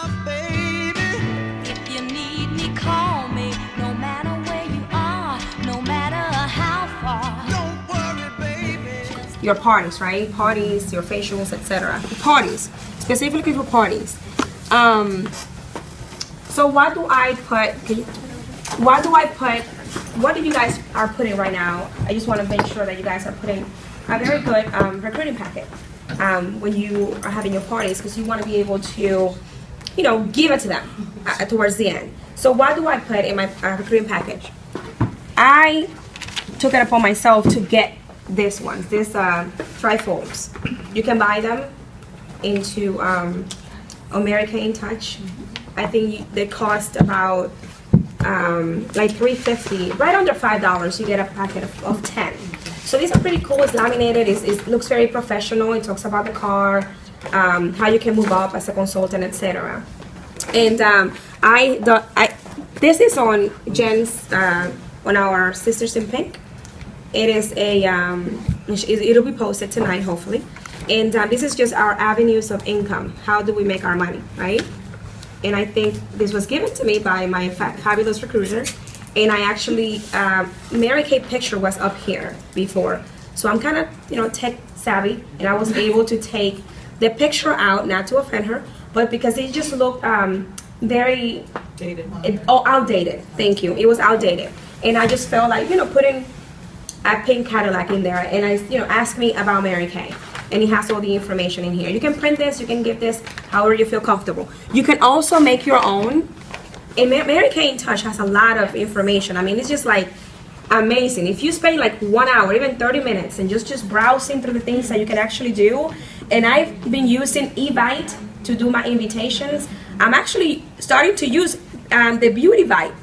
enough, baby. If you need me, call me. No matter where you are, no matter how far. Don't worry, baby. Your parties, right? Parties, your facials, etc. Parties, specifically for parties. So what do I put? What do you guys are putting right now? I just want to make sure that you guys are putting a very good recruiting packet when you are having your parties, because you want to be able to, you know, give it to them towards the end. So what do I put in my recruiting package? I took it upon myself to get this trifolds. You can buy them into America in Touch. I think they cost about like $3.50, right under $5. You get a packet of 10. So these are pretty cool. It's laminated. It looks very professional. It talks about the car, how you can move up as a consultant, etc. And this is on Jen's on our Sisters in Pink. It is it'll be posted tonight, hopefully. And this is just our avenues of income. How do we make our money, right? And I think this was given to me by my fabulous recruiter. And I actually, Mary Kay picture was up here before. So I'm kind of, you know, tech savvy. And I was able to take the picture out, not to offend her, but because it just looked very outdated. Thank you. It was outdated. And I just felt like, you know, putting a pink Cadillac in there. And ask me about Mary Kay. And it has all the information in here. You can print this, you can give this however you feel comfortable. You can also make your own. And Mary Kay in Touch has a lot of information. I mean, it's just like amazing. If you spend like 1 hour, even 30 minutes, and just browsing through the things that you can actually do. And I've been using Evite to do my invitations. I'm actually starting to use the Beauty Vite.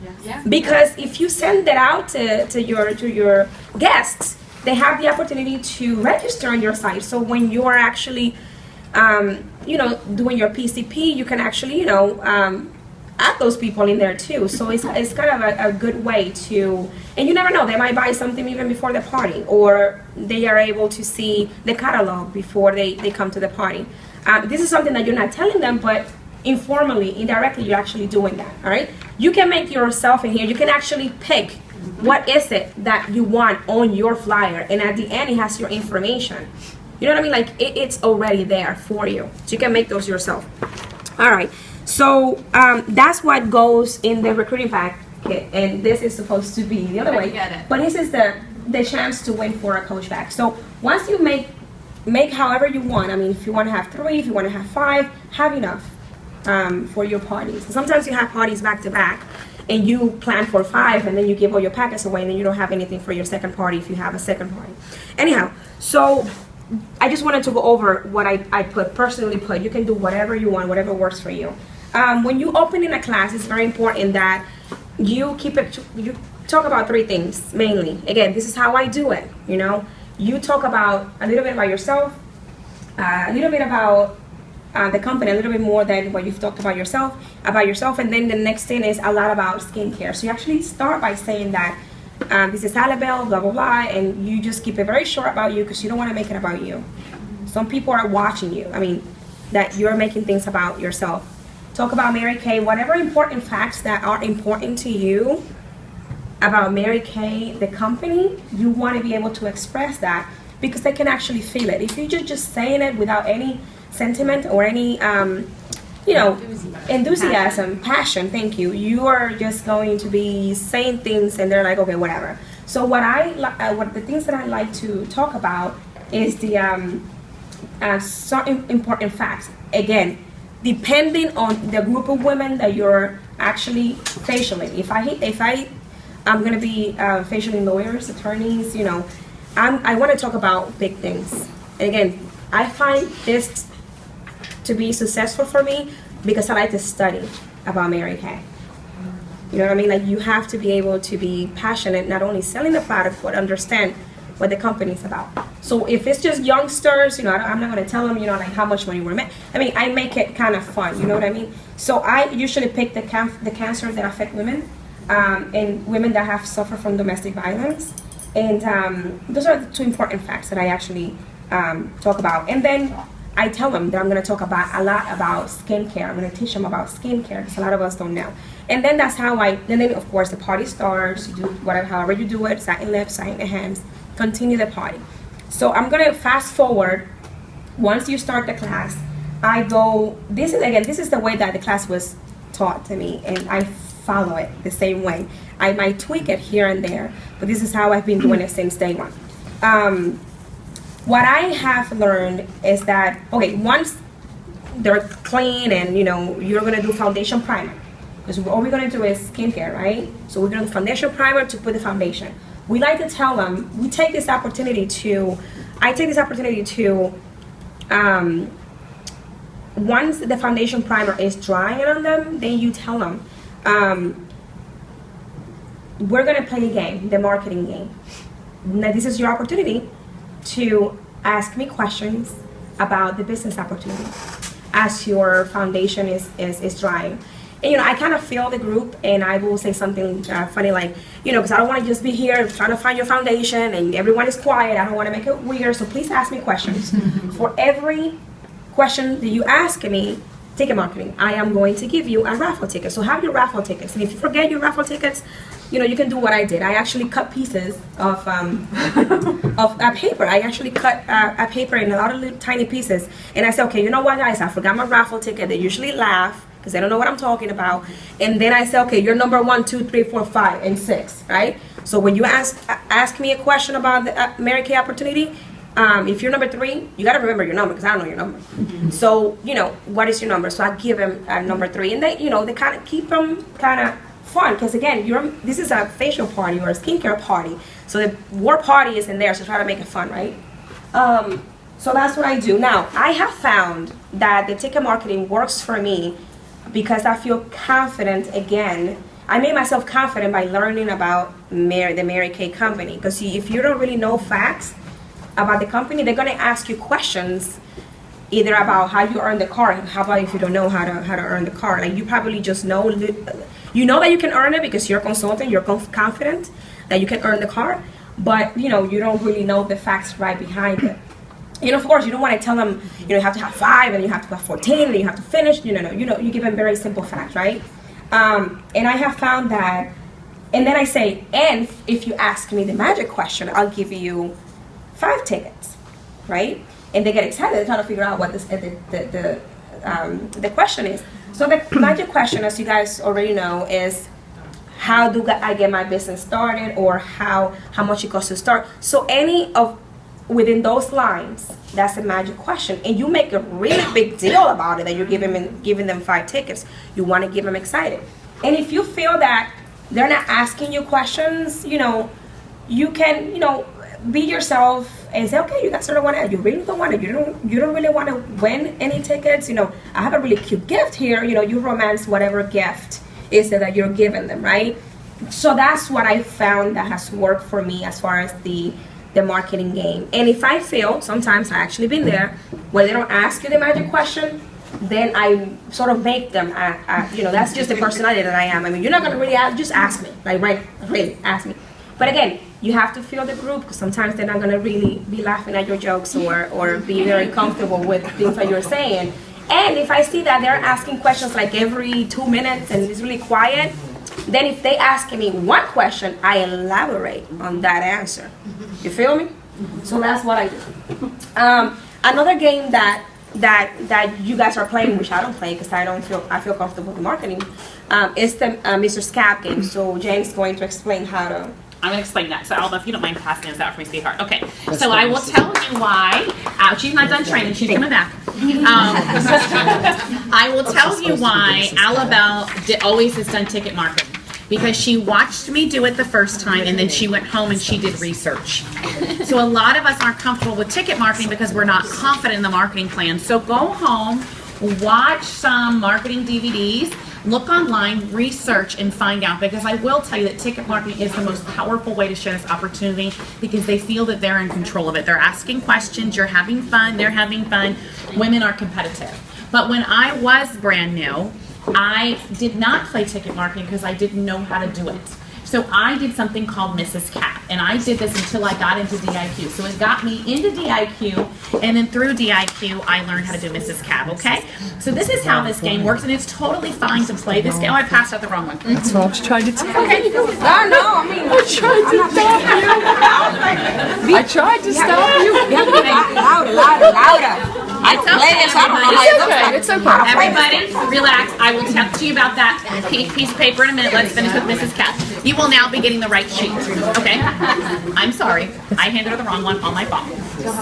Because if you send that out to your guests, they have the opportunity to register on your site. So when you are actually, doing your PCP, you can actually, add those people in there too. So it's kind of a good way to, and you never know, they might buy something even before the party, or they are able to see the catalog before they come to the party. This is something that you're not telling them, but informally, indirectly, you're actually doing that, all right? You can make yourself in here. You can actually pick what is it that you want on your flyer, and at the end it has your information. You know what I mean? Like it's already there for you, so you can make those yourself. All right, so that's what goes in the recruiting packet, and this is supposed to be the other way, but this is the chance to win for a coach bag. So once you make however you want. I mean, if you want to have 3, if you want to have 5, have enough for your parties. Sometimes you have parties back to back, and you plan for 5, and then you give all your packets away, and then you don't have anything for your second party if you have a second party. Anyhow, so I just wanted to go over what I personally put. You can do whatever you want, whatever works for you. When you open in a class, it's very important that you you talk about 3 things mainly. Again, this is how I do it. You talk about a little bit about yourself, a little bit about the company, a little bit more than what you've talked about yourself, and then the next thing is a lot about skincare. So you actually start by saying that this is Alabelle, blah blah blah, and you just keep it very short about you, because you don't want to make it about you. Some people are watching you. I mean, that you're making things about yourself. Talk about Mary Kay, whatever important facts that are important to you about Mary Kay, the company. You want to be able to express that, because they can actually feel it. If you're just saying it without any sentiment or any enthusiasm, passion, thank you, you are just going to be saying things and they're like, okay, whatever. So what the things that I like to talk about is the some important facts. Again, depending on the group of women that you're actually facialing. If I'm gonna be facialing lawyers, attorneys, I want to talk about big things. And again, I find this to be successful for me because I like to study about Mary Kay. You know what I mean? Like, you have to be able to be passionate, not only selling the product, but understand what the company's about. So if it's just youngsters, I'm not going to tell them, like how much money we're making. I mean, I make it kind of fun, you know what I mean? So I usually pick the cancer that affect women, and women that have suffered from domestic violence. And those are the 2 important facts that I actually talk about. And then I tell them that I'm going to talk about a lot about skincare. I'm going to teach them about skincare because a lot of us don't know. And then that's how and then of course the party starts. You do whatever, however you do it, satin lips, satin hands, continue the party. So I'm going to fast forward. Once you start the class, I go, this is the way that the class was taught to me, and I follow it the same way. I might tweak it here and there, but this is how I've been doing it since day one. What I have learned is that, okay, once they're clean and, you know, you're going to do foundation primer. Because all we're going to do is skincare, right? So we're going to do foundation primer to put the foundation. We like to tell them, I take this opportunity to, once the foundation primer is drying on them, then you tell them, we're going to play a game, the marketing game. Now, this is your opportunity to ask me questions about the business opportunity as your foundation is drying. And, you know, I kind of feel the group, and I will say something funny like, you know, because I don't want to just be here trying to find your foundation and everyone is quiet. I don't want to make it weird, so please ask me questions. For every question that you ask me, ticket marketing, I am going to give you a raffle ticket. So have your raffle tickets, and if you forget your raffle tickets, you know, you can do what I did. I actually cut pieces of a paper. I actually cut a paper in a lot of little tiny pieces, and I said, okay, you know what, guys, I forgot my raffle ticket. They usually laugh because they don't know what I'm talking about. And then I say, okay, you're number 1, 2, 3, 4, 5, and 6, right? So when you ask me a question about the Mary Kay opportunity, if you're number 3, you gotta remember your number because I don't know your number. So, you know, what is your number? So I give them number 3, and they, you know, they kind of keep them kind of fun because again, this is a facial party or a skincare party, so the word party is in there, so try to make it fun, right? So that's what I do. Now, I have found that the ticket marketing works for me because I feel confident again. I made myself confident by learning about the Mary Kay company, because if you don't really know facts about the company, they're going to ask you questions either about how you earn the car. How about if you don't know how to earn the car? Like, you probably just know, you know that you can earn it because you're a consultant, you're confident that you can earn the car, but you know, you don't really know the facts right behind it. And of course, you don't want to tell them, you know, you have to have 5 and you have to have 14 and you have to finish. No. You give them very simple facts, right? And I have found that, and then I say, and if you ask me the magic question, I'll give you 5 tickets, right? And they get excited. They're trying to figure out what the question is. So the magic question, as you guys already know, is how do I get my business started, or how much it costs to start. So any of within those lines, that's a magic question, and you make a really big deal about it that you're giving them 5 tickets. You want to give them excited, and if you feel that they're not asking you questions, you know, you can, you know, be yourself and say, okay, you guys don't want to, you really don't want to, you don't really want to win any tickets. You know, I have a really cute gift here. You know, you romance whatever gift is that you're giving them, right? So that's what I found that has worked for me as far as the marketing game. And if I feel, sometimes I actually been there, where they don't ask you the magic question, then I sort of make them, you know, that's just the personality that I am. I mean, you're not going to really ask, just ask me, like, right, really, ask me. But again, you have to feel the group, because sometimes they're not going to really be laughing at your jokes or be very comfortable with things that you're saying. And if I see that they're asking questions like every 2 minutes and it's really quiet, then if they ask me one question, I elaborate on that answer. You feel me? So that's what I do. Another game that you guys are playing, which I don't play because I feel comfortable with marketing, is the Mr. Scap game. So Jane's going to explain how to. I'm going to explain that. So, Alba, if you don't mind passing this out for me, sweetheart. Okay. So I will tell you why. She's not done training. She's coming back. I will tell you why Alabelle always has done ticket marketing. Because she watched me do it the first time, and then she went home and she did research. So a lot of us aren't comfortable with ticket marketing because we're not confident in the marketing plan. So go home, watch some marketing DVDs, look online, research, and find out. Because I will tell you that ticket marketing is the most powerful way to share this opportunity, because they feel that they're in control of it. They're asking questions, you're having fun, they're having fun. Women are competitive. But when I was brand new, I did not play ticket marketing because I didn't know how to do it. So I did something called Mrs. Cap, and I did this until I got into DIQ. So it got me into DIQ, and then through DIQ, I learned how to do Mrs. Cap, okay? So this is how this game works, and it's totally fine to play this game. Oh, I passed out the wrong one. That's what I was trying to tell you. Okay, you go. No, I mean, I tried to stop you. I tried to stop you. you have to be louder. I It's play okay, this, I don't know how it looks like. It's okay. Everybody, relax. I will talk to you about that piece of paper in a minute. Let's finish with Mrs. Cap. You will now be getting the right sheet, okay? I'm sorry. I handed her the wrong one on my phone.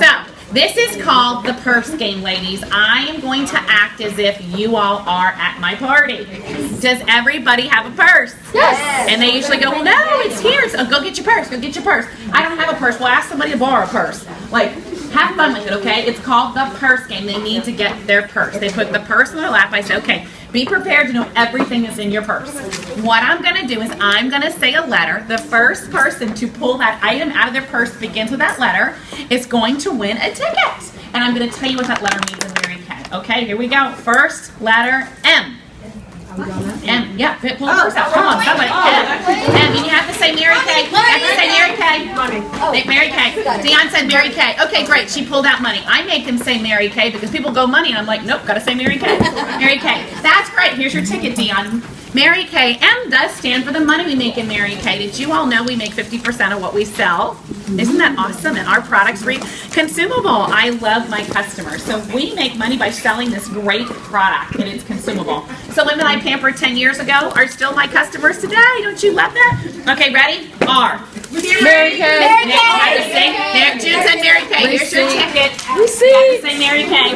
So, this is called the purse game, ladies. I am going to act as if you all are at my party. Does everybody have a purse? Yes. And they usually go, well, no, it's here. So go get your purse. Go get your purse. I don't have a purse. Well, ask somebody to borrow a purse. Like, have fun with it, okay? It's called the purse game. They need to get their purse. They put the purse in their lap. I say, okay, be prepared to know everything is in your purse. What I'm going to do is I'm going to say a letter. The first person to pull that item out of their purse that begins with that letter is going to win a ticket. And I'm going to tell you what that letter means in Mary Kay. Okay, here we go. First letter, M. M, yeah, pull the purse out. Come on, somebody. M, and you have to say Mary Kay. You have to say Mary Kay. Mary Kay. Dion said Mary Kay. Okay, great. She pulled out money. I make them say Mary Kay because people go money, and I'm like, nope, gotta say Mary Kay. Mary Kay. That's great. Here's your ticket, Dion. Mary Kay. M does stand for the money we make in Mary Kay. Did you all know we make 50% of what we sell? Isn't that awesome? And our products read consumable. I love my customers. So we make money by selling this great product, and it's consumable. So women I pampered 10 years ago are still my customers today. Don't you love that? Okay, ready? R. Mary Kay. June said Mary Kay. Here's your ticket. We see. You have to say Mary Kay.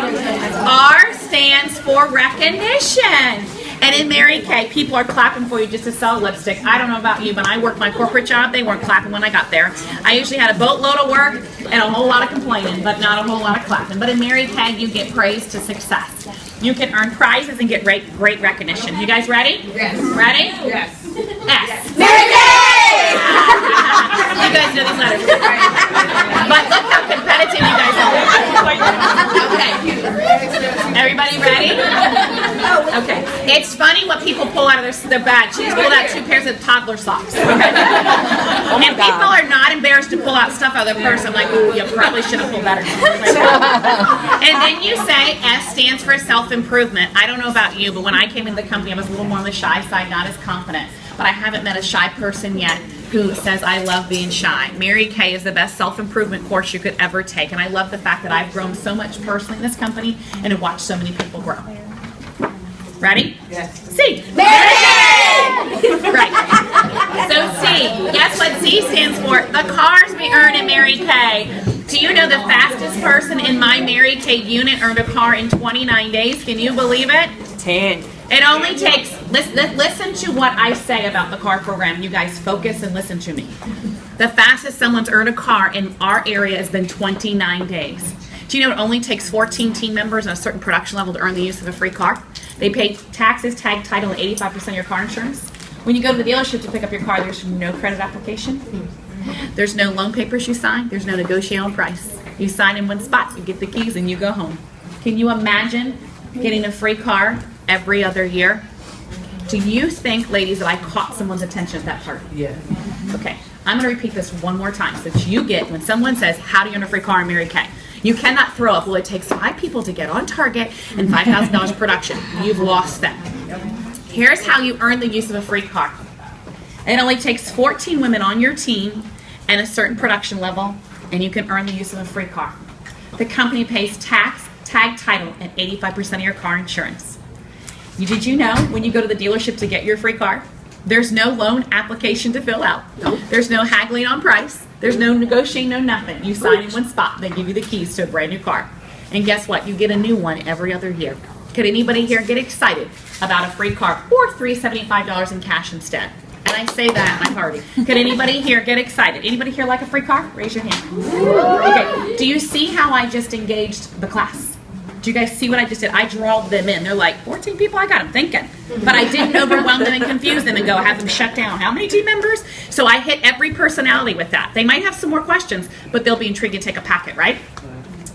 R stands for recognition. And in Mary Kay, people are clapping for you just to sell lipstick. I don't know about you, but I worked my corporate job. They weren't clapping when I got there. I usually had a boatload of work and a whole lot of complaining, but not a whole lot of clapping. But in Mary Kay, you get praise to success. You can earn prizes and get great recognition. You guys ready? Yes. Ready? Yes. S. Mary Kay! You guys know these letters. But look how competitive you guys are. Okay. Everybody ready? Okay. It's funny what people pull out of their bag. She just pulled out 2 pairs of toddler socks. And people are not embarrassed to pull out stuff out of their purse. I'm like, ooh, you probably should have pulled better. And then you say S stands for self-improvement. I don't know about you, but when I came into the company, I was a little more on the shy side, not as confident. But I haven't met a shy person yet who says, I love being shy. Mary Kay is the best self-improvement course you could ever take. And I love the fact that I've grown so much personally in this company and have watched so many people grow. Ready? Yes. C. Mary Kay! Right. So C. Guess what C stands for? The cars we earn in Mary Kay. Do you know the fastest person in my Mary Kay unit earned a car in 29 days? Can you believe it? 10. It only takes, listen to what I say about the car program. You guys focus and listen to me. The fastest someone's earned a car in our area has been 29 days. Do you know it only takes 14 team members and a certain production level to earn the use of a free car? They pay taxes, tag, title, and 85% of your car insurance. When you go to the dealership to pick up your car, there's no credit application. There's no loan papers you sign. There's no negotiation on price. You sign in one spot, you get the keys, and you go home. Can you imagine getting a free car every other year? Do you think, ladies, that I caught someone's attention at that party? Yeah. Okay, I'm going to repeat this one more time so that you get when someone says, how do you earn a free car in Mary Kay? You cannot throw up, well, it takes 5 people to get on target and $5,000 production. You've lost them. Here's how you earn the use of a free car. It only takes 14 women on your team and a certain production level, and you can earn the use of a free car. The company pays tax, tag, title, and 85% of your car insurance. Did you know when you go to the dealership to get your free car, there's no loan application to fill out. There's no haggling on price. There's no negotiating, no nothing. You sign in one spot. They give you the keys to a brand new car. And guess what? You get a new one every other year. Could anybody here get excited about a free car or $375 in cash instead? And I say that at my party. Could anybody here get excited? Anybody here like a free car? Raise your hand. Okay. Do you see how I just engaged the class? Do you guys see what I just did? I drawed them in. They're like, 14 people, I got them thinking. But I didn't overwhelm them and confuse them and go have them shut down. How many team members? So I hit every personality with that. They might have some more questions, but they'll be intrigued to take a packet, right?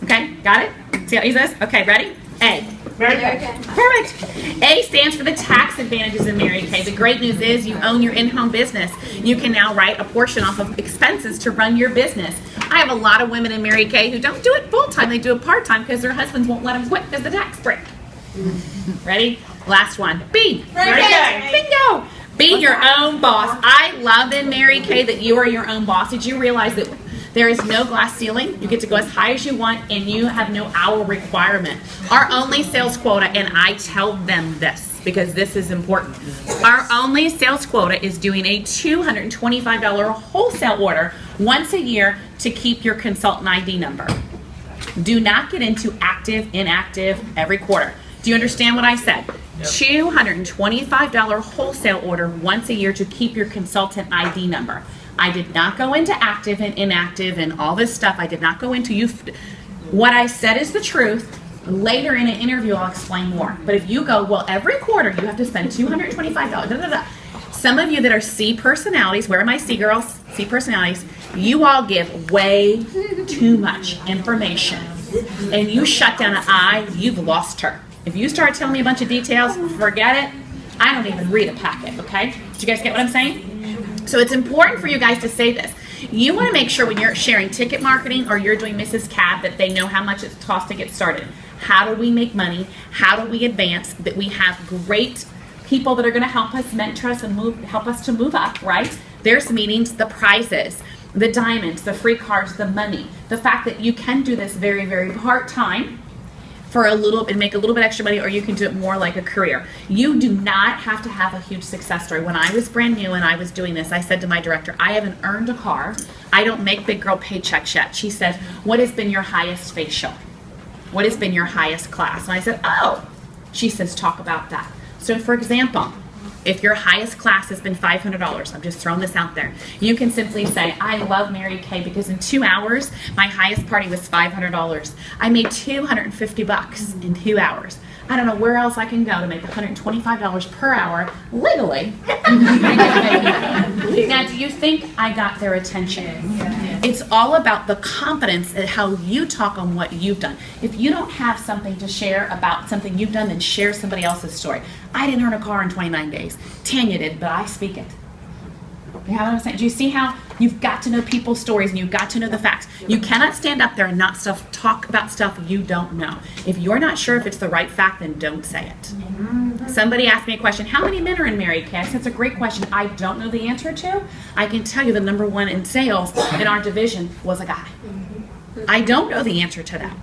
Okay, got it? See how easy this is? Okay, ready? A. Perfect. A stands for the tax advantages in Mary Kay. The great news is you own your in-home business. You can now write a portion off of expenses to run your business. I have a lot of women in Mary Kay who don't do it full-time. They do it part-time because their husbands won't let them quit because of the tax break. Ready? Last one. B. Very good. Bingo. Be your own boss. I love in Mary Kay that you are your own boss. Did you realize that there is no glass ceiling? You get to go as high as you want and you have no hour requirement. Our only sales quota, and I tell them this because this is important. Our only sales quota is doing a $225 wholesale order once a year to keep your consultant ID number. Do not get into active, inactive every quarter. Do you understand what I said? $225 wholesale order once a year to keep your consultant ID number. I did not go into active and inactive and all this stuff. I did not go into you. What I said is the truth. Later in an interview, I'll explain more. But if you go, well, every quarter you have to spend $225. Da, da, da. Some of you that are C personalities, where are my C girls? C personalities. You all give way too much information. And you shut down an I, you've lost her. If you start telling me a bunch of details, forget it. I don't even read a packet, okay? Do you guys get what I'm saying? So it's important for you guys to say this. You want to make sure when you're sharing ticket marketing or you're doing Mrs. Cab that they know how much it costs to get started. How do we make money? How do we advance? That we have great people that are going to help us, mentor us, and help us to move up, right? There's meetings, the prizes, the diamonds, the free cars, the money. The fact that you can do this very, very part-time for a little and make a little bit extra money, or you can do it more like a career. You do not have to have a huge success story. When I was brand new and I was doing this, I said to my director, I haven't earned a car. I don't make big girl paychecks yet. She said, what has been your highest facial? What has been your highest class? And I said, oh. She says, talk about that. So for example, if your highest class has been $500, I'm just throwing this out there, you can simply say, I love Mary Kay because in 2 hours, my highest party was $500. I made $250 in 2 hours. I don't know where else I can go to make $125 per hour legally. Now, do you think I got their attention? It's all about the confidence and how you talk on what you've done. If you don't have something to share about something you've done, then share somebody else's story. I didn't earn a car in 29 days. Tanya did, but I speak it. You know what I'm saying? Do you see how you've got to know people's stories and you've got to know the facts? You cannot stand up there and not talk about stuff you don't know. If you're not sure if it's the right fact, then don't say it. Somebody asked me a question, how many men are in Mary Kay? I said, it's a great question. I don't know the answer to. I can tell you the number one in sales in our division was a guy. I don't know the answer to that.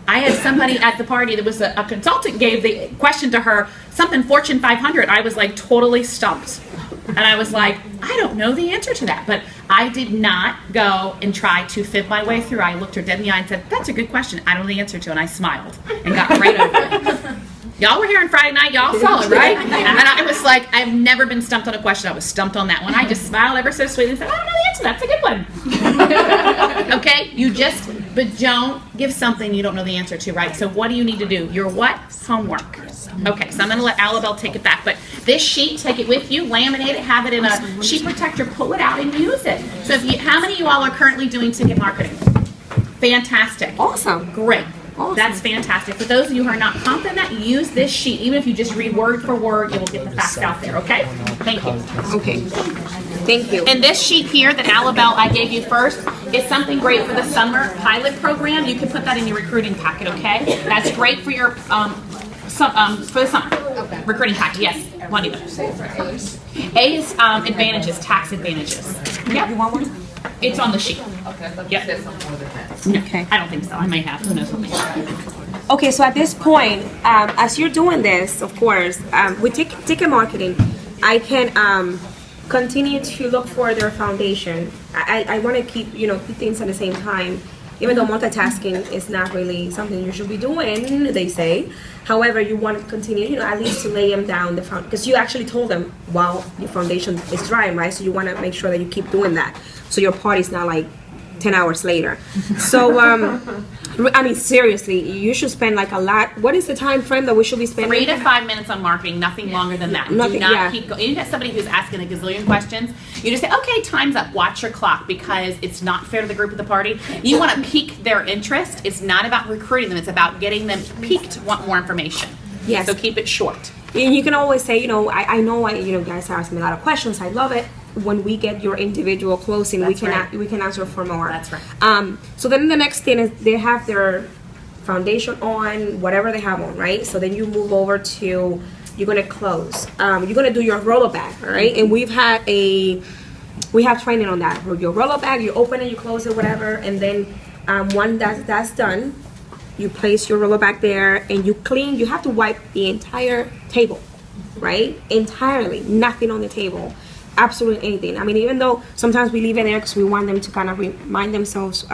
I had somebody at the party that was a consultant gave the question to her, something Fortune 500. I was like totally stumped. And I was like, I don't know the answer to that. But I did not go and try to fib my way through. I looked her dead in the eye and said, that's a good question. I don't know the answer to it. And I smiled and got right over it. Y'all were here on Friday night. Y'all saw it, right? And I was like, I've never been stumped on a question. I was stumped on that one. I just smiled ever so sweetly and said, I don't know the answer. That's a good one. Okay? But don't give something you don't know the answer to, right? So what do you need to do? Your what? Homework. Okay, so I'm going to let Alabelle take it back. But this sheet, take it with you, laminate it, have it in a sheet protector, pull it out and use it. So how many of you all are currently doing ticket marketing? Fantastic. Awesome. Great. Awesome. That's fantastic. For those of you who are not confident in that, use this sheet. Even if you just read word for word, you will get the facts out there, okay? Thank you. Okay. Thank you. And this sheet here that Alabelle I gave you first is something great for the summer pilot program. You can put that in your recruiting packet, okay? That's great for your for the summer. Okay. Recruiting packet, yes. One either. A is advantages, tax advantages. Yeah. You want one? It's on the sheet. Okay. Yep. Okay. I don't think so. I may have. Who knows what may have. Okay, so at this point, as you're doing this, of course, with ticket marketing, I can continue to look for their foundation. I want to keep things at the same time, even though multitasking is not really something you should be doing, they say. However, you want to continue, at least to lay them down because you actually told them while your foundation is drying, right? So you want to make sure that you keep doing that, so your party's not like 10 hours later. So, I mean, seriously, you should spend like a lot. What is the time frame that we should be spending? 3 to 5 minutes on marketing, nothing longer than that. Nothing, Do not yeah. keep going. You get somebody who's asking a gazillion questions. You just say, okay, time's up. Watch your clock because it's not fair to the group at the party. You want to pique their interest. It's not about recruiting them. It's about getting them piqued to want more information. Yes. So keep it short. And you can always say, you know, I know you guys ask me a lot of questions. I love it. When we get your individual closing, That's we can right. we can answer for more. That's right. So then the next thing is they have their foundation on, whatever they have on, right? So then you move over to, you're gonna close. You're gonna do your roller bag, all right? And we have training on that. Your roller bag, you open it, you close it, whatever, and then when that's done, you place your roller bag there and you clean. You have to wipe the entire table, right? Entirely, nothing on the table. Absolutely anything. I mean, even though sometimes we leave it there because we want them to kind of remind themselves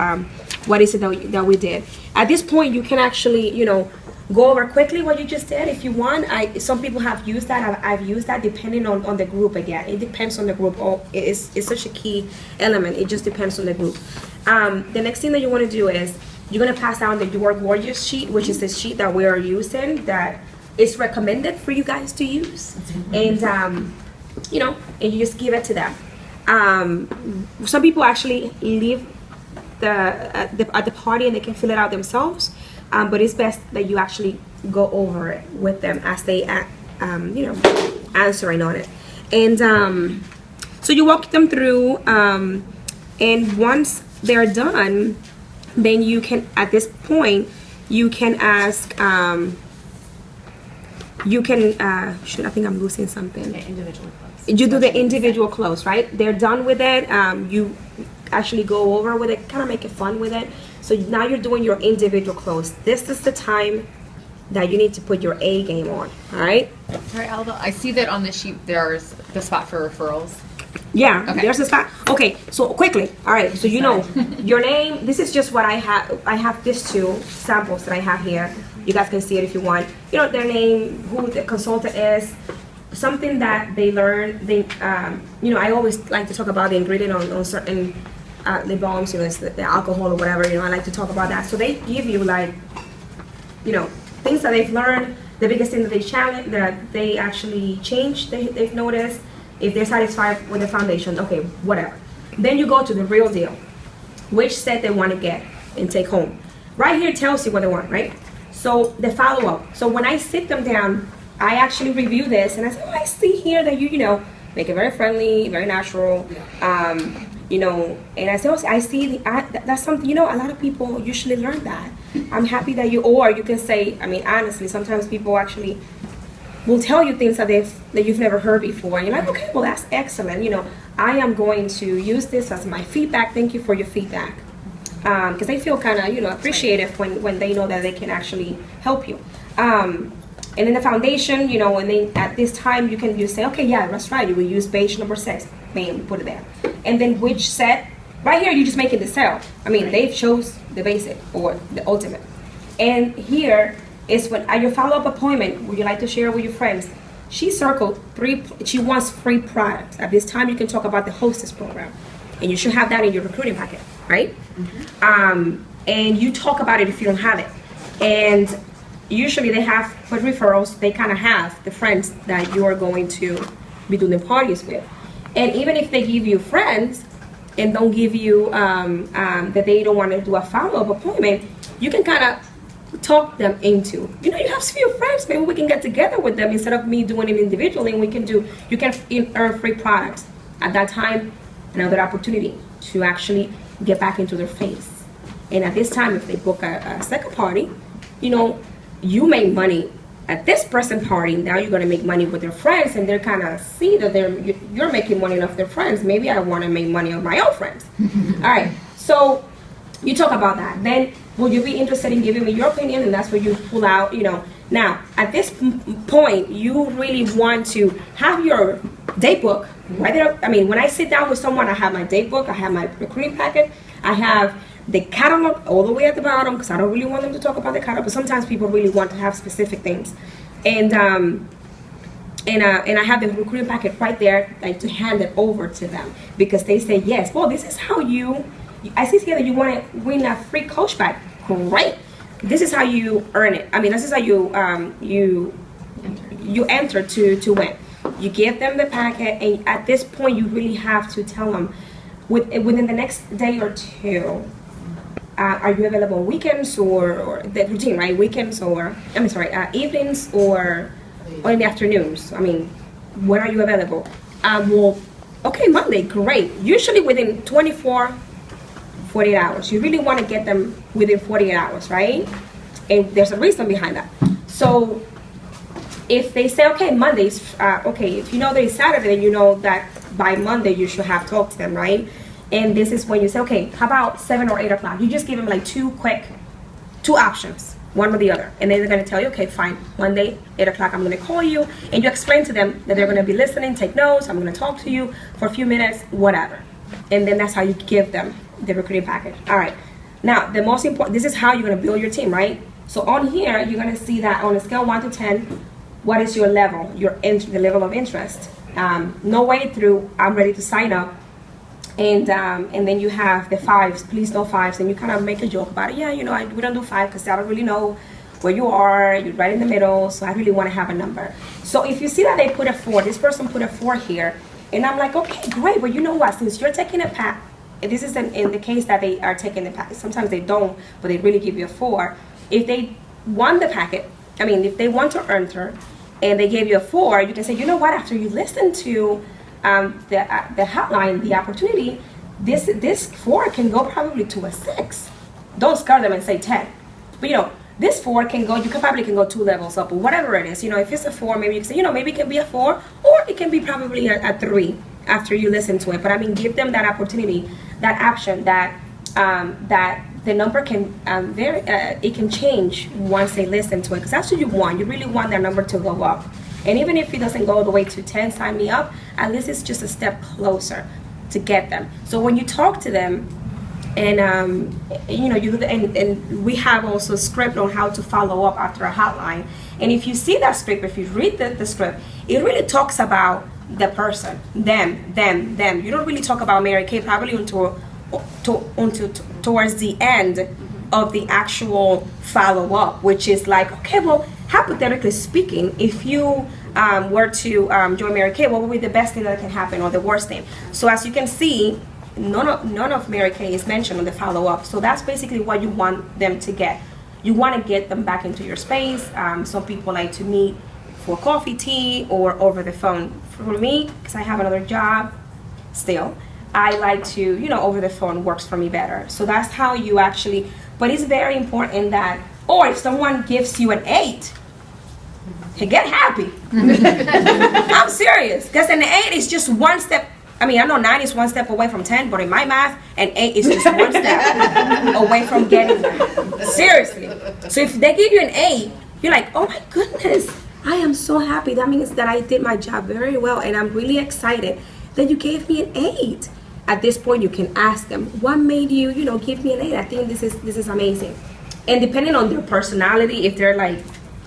what is it that we did. At this point, you can actually, you know, go over quickly what you just did if you want. Some people have used that. I've used that depending on the group again. It depends on the group. It's such a key element. It just depends on the group. The next thing that you want to do is you're going to pass down the Your Gorgeous sheet, which is the sheet that we are using that is recommended for you guys to use. And you know, and you just give it to them. Some people actually leave at the party and they can fill it out themselves, but it's best that you actually go over it with them as they you know, answering on it. And so you walk them through, and once they're done, then you can, at this point, you can ask, you can shoot, I think I'm losing something. Individually close. You do the individual close, right? They're done with it. You actually go over with it, kind of make it fun with it. So now you're doing your individual close. This is the time that you need to put your A game on, all right? Sorry, Alba, I see that on the sheet there's the spot for referrals. Yeah, Okay. there's a spot. Okay, so quickly, all right, so you know, your name, this is just what I have. I have these two samples that I have here. You guys can see it if you want. You know, their name, who the consultant is, something that they learn. They, you know, I always like to talk about the ingredient on certain lip balms, you know, it's the alcohol or whatever, you know, I like to talk about that. So they give you like, you know, things that they've learned, the biggest thing that they challenge, that they actually changed, they've noticed, if they're satisfied with the foundation, okay, whatever. Then you go to the real deal, which set they want to get and take home. Right here tells you what they want, right? So the follow-up. So when I sit them down, I actually review this and I say, oh, I see here that you know, make it very friendly, very natural, you know, and I say, oh, I see that's something, you know, a lot of people usually learn that. I'm happy that or you can say, I mean, honestly, sometimes people actually will tell you things that you've never heard before, and you're like, okay, well, that's excellent. You know, I am going to use this as my feedback. Thank you for your feedback, because they feel kind of, you know, appreciative when they know that they can actually help you. And in the foundation, you know, and then at this time you can just say, okay, yeah, that's right. You will use beige number 6. Bam, put it there. And then which set? Right here, you're just making the sale. I mean, they chose the basic or the ultimate. And here is when at your follow-up appointment, would you like to share with your friends? She circled 3. She wants free products. At this time, you can talk about the Hostess program, and you should have that in your recruiting packet, right? Mm-hmm. And you talk about it if you don't have it. And usually they have with referrals. They kind of have the friends that you are going to be doing the parties with. And even if they give you friends and don't give you that they don't want to do a follow-up appointment, you can kind of talk them into, you know, you have a few friends, maybe we can get together with them instead of me doing it individually, and you can earn free products. At that time, another opportunity to actually get back into their face. And at this time, if they book a second party, you know, you make money at this present party. Now you're going to make money with their friends, and they're kind of see that you're making money off their friends. Maybe I want to make money off my own friends. All right, so you talk about that. Then, will you be interested in giving me your opinion? And that's where you pull out, you know. Now, at this point, you really want to have your date book right there. I mean, when I sit down with someone, I have my date book, I have my recruiting packet, I have the catalog all the way at the bottom, because I don't really want them to talk about the catalog, but sometimes people really want to have specific things. And I have the recruiting packet right there, like to hand it over to them, because they say, yes, well, this is how I see here that you want to win a free coach bag. Great. This is how you earn it. I mean, this is how you enter to win. You give them the packet, and at this point, you really have to tell them within the next day or two. are you available on weekends or the routine, right? Weekends or, evenings or in the afternoons. I mean, when are you available? Well, okay, Monday, great. Usually within 24, 48 hours. You really want to get them within 48 hours, right? And there's a reason behind that. So if they say, okay, Monday's, okay, if you know that it's Saturday, then you know that by Monday you should have talked to them, right? And this is when you say, okay, how about 7 or 8 o'clock? You just give them like two options, one or the other. And then they're going to tell you, okay, fine, Monday, 8 o'clock, I'm going to call you. And you explain to them that they're going to be listening, take notes, I'm going to talk to you for a few minutes, whatever. And then that's how you give them the recruiting package. All right. Now, the most important, this is how you're going to build your team, right? So on here, you're going to see that on a scale 1 to 10, what is your level, the level of interest. No way through, I'm ready to sign up. And then you have the 5s, please no 5s, and you kind of make a joke about it. Yeah, you know, we don't do 5 because I don't really know where you are. You're right in the middle, so I really want to have a number. So if you see that they put a 4, this person put a 4 here, and I'm like, okay, great, but you know what? Since you're taking a pack, this is in the case that they are taking the packet. Sometimes they don't, but they really give you a 4. If they want the packet, I mean, if they want to enter, and they gave you a 4, you can say, you know what? After you listen to the hotline, the opportunity, this 4 can go probably to a 6. Don't scare them and say 10. But you know, this 4 can go, you probably can go 2 levels up or whatever it is. You know, if it's a 4, maybe you can say, you know, maybe it can be a 4 or it can be probably a 3 after you listen to it. But I mean, give them that opportunity, that option, that the number can it can change once they listen to it, because that's what you want. You really want that number to go up. And even if it doesn't go all the way to 10, sign me up, at least it's just a step closer to get them. So when you talk to them, and you know, and we have also a script on how to follow up after a hotline. And if you see that script, if you read the script, it really talks about the person, them. You don't really talk about Mary Kay probably until towards the end of the actual follow-up, which is like, okay, well, hypothetically speaking, if you were to join Mary Kay, what would be the best thing that can happen or the worst thing? So as you can see, none of Mary Kay is mentioned on the follow-up. So that's basically what you want them to get. You want to get them back into your space. Some people like to meet for coffee, tea, or over the phone. For me, because I have another job still, I like to, you know, over the phone works for me better. So that's how you actually, but it's very important that, or if someone gives you an 8, hey, get happy. I'm serious, because an 8 is just one step. I mean, I know 9 is one step away from 10, but in my math, an 8 is just one step away from getting there. Seriously. So if they give you an 8, you're like, oh my goodness, I am so happy. That means that I did my job very well, and I'm really excited that you gave me an 8. At this point, you can ask them, what made you, you know, give me an 8? I think this is amazing. And depending on their personality, if they're like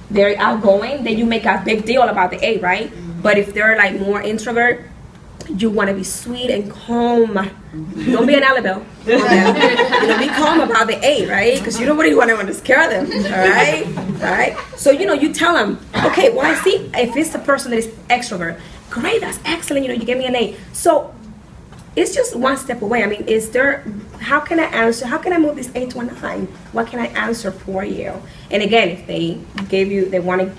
very outgoing, then you make a big deal about the 8, right? But if they're like more introvert, you want to be sweet and calm. Don't be an Annabelle. You know, be calm about the 8, right? Because you don't really want to scare them, all right? So, you know, you tell them, okay, well, I see if it's the person that is extrovert, great, that's excellent, you know, you gave me an 8. So it's just one step away. I mean, how can I answer, how can I move this 8 to a 9? What can I answer for you? And again, if they want to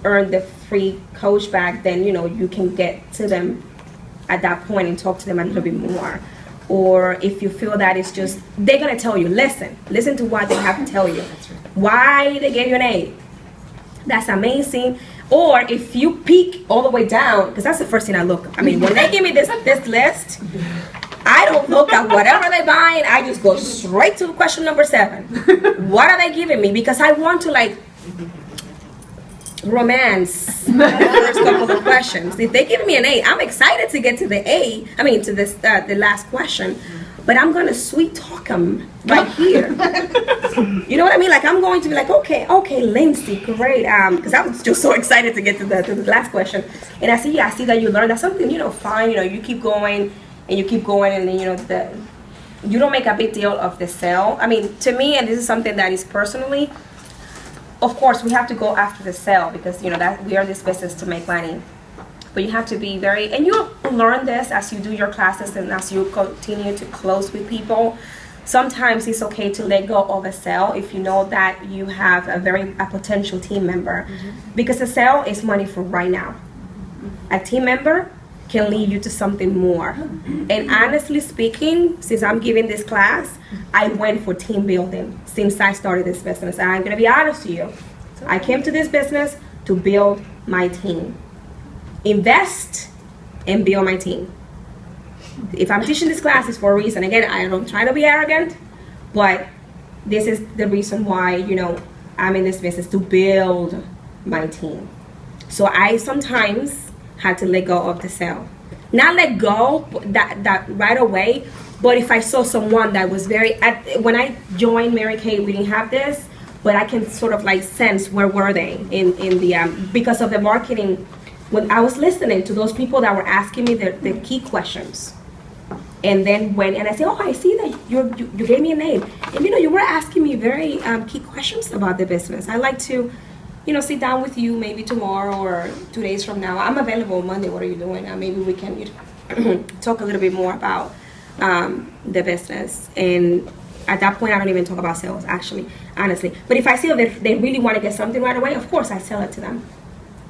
earn the free coach back, then, you know, you can get to them at that point and talk to them a little bit more. Or if you feel that it's just, they're going to tell you, listen to what they have to tell you. Why they gave you an 8. That's amazing. Or if you peek all the way down, because that's the first thing I look. I mean, when they give me this list, I don't look at whatever they're buying. I just go straight to question number 7. What are they giving me? Because I want to like romance the first couple of questions. If they give me an 8, I'm excited to get to the A. I mean, to this the last question. But I'm gonna sweet talk them right here. You know what I mean? Like I'm going to be like, okay, Lindsay, great. Because I'm just so excited to get to the last question. And I see that you learned that something, you know, fine. You know, you keep going and you keep going, and then you know you don't make a big deal of the sale. I mean, to me, and this is something that is personally, of course, we have to go after the sale because you know that we are this business to make money. But you have to be and you'll learn this as you do your classes and as you continue to close with people. sometimes it's okay to let go of a sale if you know that you have a potential team member, because a sale is money for right now. A team member can lead you to something more. And honestly speaking, since I'm giving this class, I went for team building since I started this business. And I'm gonna be honest to you, I came to this business to build my team. Invest and build my team. If I'm teaching this class, it's for a reason. Again, I don't try to be arrogant, but this is the reason why, I'm in this business, to build my team. So I sometimes had to let go of the sale. Not let go that right away, but if I saw someone that was when I joined Mary Kay, we didn't have this, but I can sort of like sense where were they in the, because of the marketing, when I was listening to those people that were asking me the key questions. And then and I said, oh, I see that you gave me a name. And you were asking me very key questions about the business. I'd like to, sit down with you maybe tomorrow or 2 days from now. I'm available Monday. What are you doing? Maybe we can talk a little bit more about the business. And at that point, I don't even talk about sales, actually, honestly. But if I see that they really want to get something right away, of course, I sell it to them.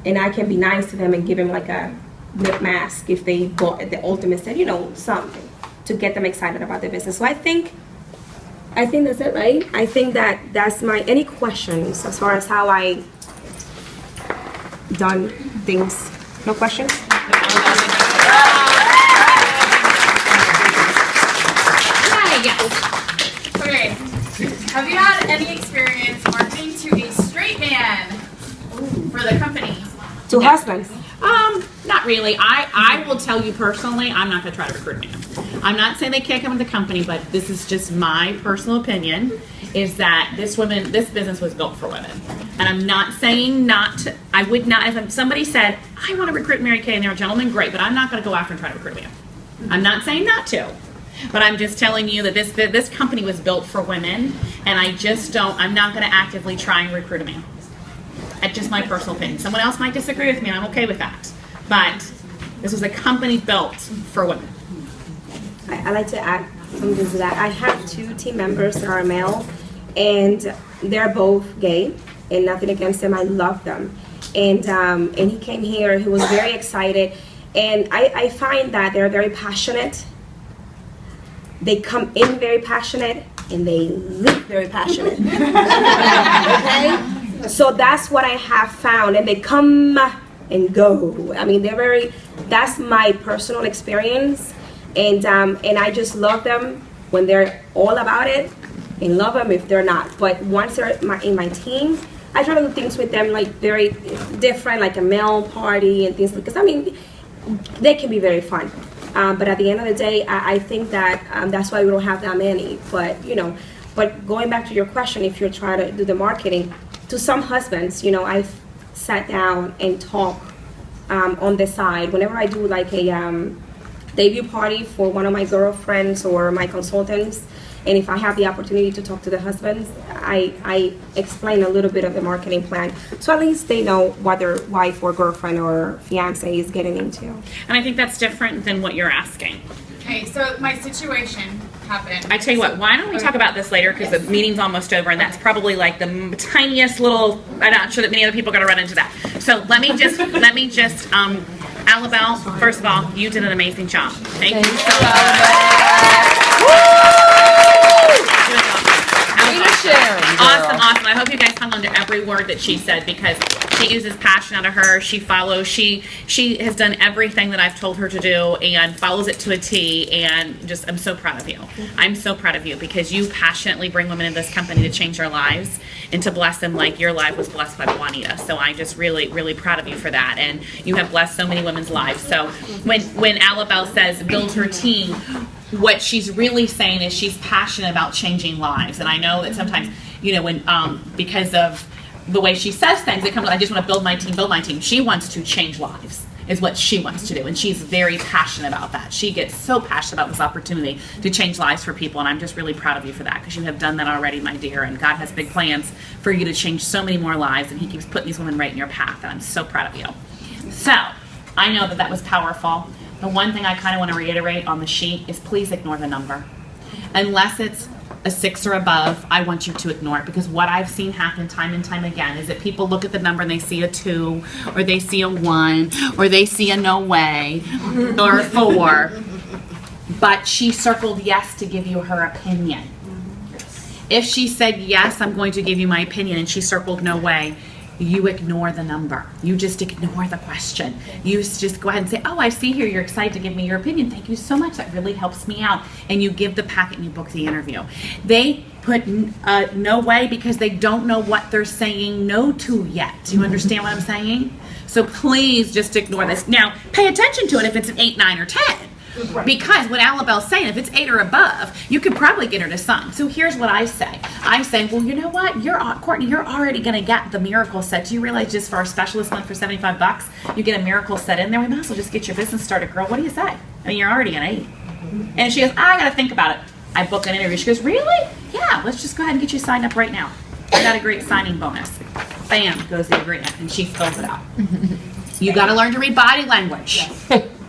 And I can be nice to them and give them like a lip mask if they bought the ultimate set, something to get them excited about their business. So I think that's it, right? I think that's any questions as far as how I done things? No questions? Yes. Okay. Have you had any experience marketing to a straight man for the company? To husbands. Not really. I will tell you personally, I'm not going to try to recruit him. I'm not saying they can't come with the company, but this is just my personal opinion, is that this business was built for women. And I'm not saying I would not, if somebody said, I want to recruit Mary Kay and they're a gentleman, great, but I'm not going to go after and try to recruit him. I'm not saying not to. But I'm just telling you that this company was built for women, and I'm not going to actively try and recruit a man. That's just my personal opinion. Someone else might disagree with me, and I'm okay with that. But this was a company built for women. I like to add something to that. I have 2 team members that are male, and they're both gay, and nothing against them. I love them. And he came here, he was very excited, and I find that they're very passionate. They come in very passionate, and they leave very passionate. Okay? So that's what I have found, and they come and go. I mean, that's my personal experience, and I just love them when they're all about it, and love them if they're not. But once they're in my team, I try to do things with them like very different, like a male party and things, because they can be very fun. But at the end of the day, I think that that's why we don't have that many. But going back to your question, if you're trying to do the marketing, to some husbands, I've sat down and talk on the side. Whenever I do like a debut party for one of my girlfriends or my consultants, and if I have the opportunity to talk to the husbands, I explain a little bit of the marketing plan, so at least they know what their wife or girlfriend or fiance is getting into. And I think that's different than what you're asking. Okay, so my situation happened. I tell you what, why don't we talk about this later, because the meeting's almost over, and that's probably like the tiniest little, I'm not sure that many other people are going to run into that. So let me just, Alabelle, first of all, you did an amazing job. Thank you so much. Awesome. I hope you guys hung on to every word that she said, because she uses passion out of her. She follows. She has done everything that I've told her to do and follows it to a T. And I'm so proud of you. I'm so proud of you, because you passionately bring women in this company to change their lives and to bless them like your life was blessed by Juanita. So I'm just really, really proud of you for that. And you have blessed so many women's lives. So when Alabelle says build her team, what she's really saying is she's passionate about changing lives. And I know that sometimes, when because of the way she says things, it comes, I just want to build my team. She wants to change lives, is what she wants to do. And she's very passionate about that. She gets so passionate about this opportunity to change lives for people. And I'm just really proud of you for that, because you have done that already, my dear. And God has big plans for you to change so many more lives. And He keeps putting these women right in your path. And I'm so proud of you. So I know that was powerful. The one thing I kind of want to reiterate on the sheet is please ignore the number. Unless it's a 6 or above, I want you to ignore it, because what I've seen happen time and time again is that people look at the number and they see a 2, or they see a 1, or they see a no way, or a 4. But she circled yes to give you her opinion. If she said yes, I'm going to give you my opinion, and she circled no way, you ignore the number. You just ignore the question. You just go ahead and say, oh, I see here you're excited to give me your opinion. Thank you so much. That really helps me out. And you give the packet and you book the interview. They put no way because they don't know what they're saying no to yet. Do you understand what I'm saying? So please just ignore this. Now, pay attention to it if it's an 8, 9, or 10. Because what Alabelle's saying, if it's 8 or above, you could probably get her to sign. So here's what I say. I say, well, you know what? Courtney, you're already going to get the miracle set. Do you realize just for our specialist month for $75, you get a miracle set in there? We might as well just get your business started, girl. What do you say? I mean, you're already an 8. And she goes, I got to think about it. I book an interview. She goes, really? Yeah, let's just go ahead and get you signed up right now. I got a great signing bonus. Bam, goes the agreement, and she fills it out. You got to learn to read body language.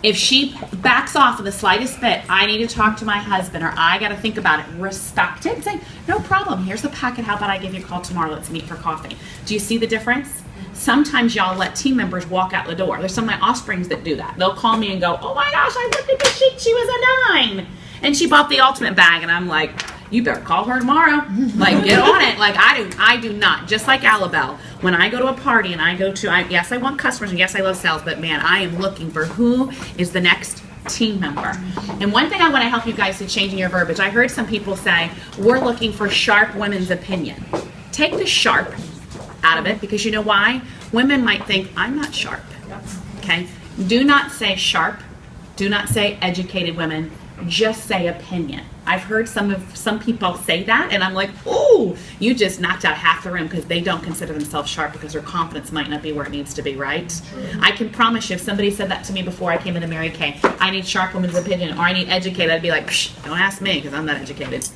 If she backs off of the slightest bit, I need to talk to my husband, or I got to think about it, respect it, and say, no problem, here's the packet, how about I give you a call tomorrow, let's meet for coffee. Do you see the difference? Sometimes y'all let team members walk out the door. There's some of my offsprings that do that. They'll call me and go, oh my gosh, I looked at the sheet, she was a 9. And she bought the ultimate bag, and I'm like, you better call her tomorrow. Like, get on it. Like, I do not. Just like Alabelle, when I go to a party and I go to, yes, I want customers, and yes, I love sales, but man, I am looking for who is the next team member. And one thing I want to help you guys to changing your verbiage. I heard some people say, we're looking for sharp women's opinion. Take the sharp out of it, because you know why? Women might think, I'm not sharp. Okay? Do not say sharp. Do not say educated women. Just say opinion. I've heard some people say that, and I'm like, ooh, you just knocked out half the room, because they don't consider themselves sharp because their confidence might not be where it needs to be, right? I can promise you, if somebody said that to me before I came into Mary Kay, I need sharp women's opinion, or I need educated, I'd be like, psh, don't ask me, because I'm not educated.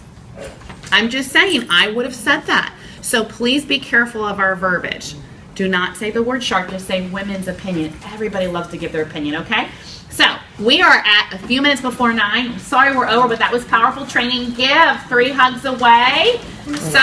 I'm just saying, I would have said that. So please be careful of our verbiage. Do not say the word sharp, just say women's opinion. Everybody loves to give their opinion, okay? So, we are at a few minutes before 9. I'm sorry we're over, but that was powerful training. Give 3 hugs away. So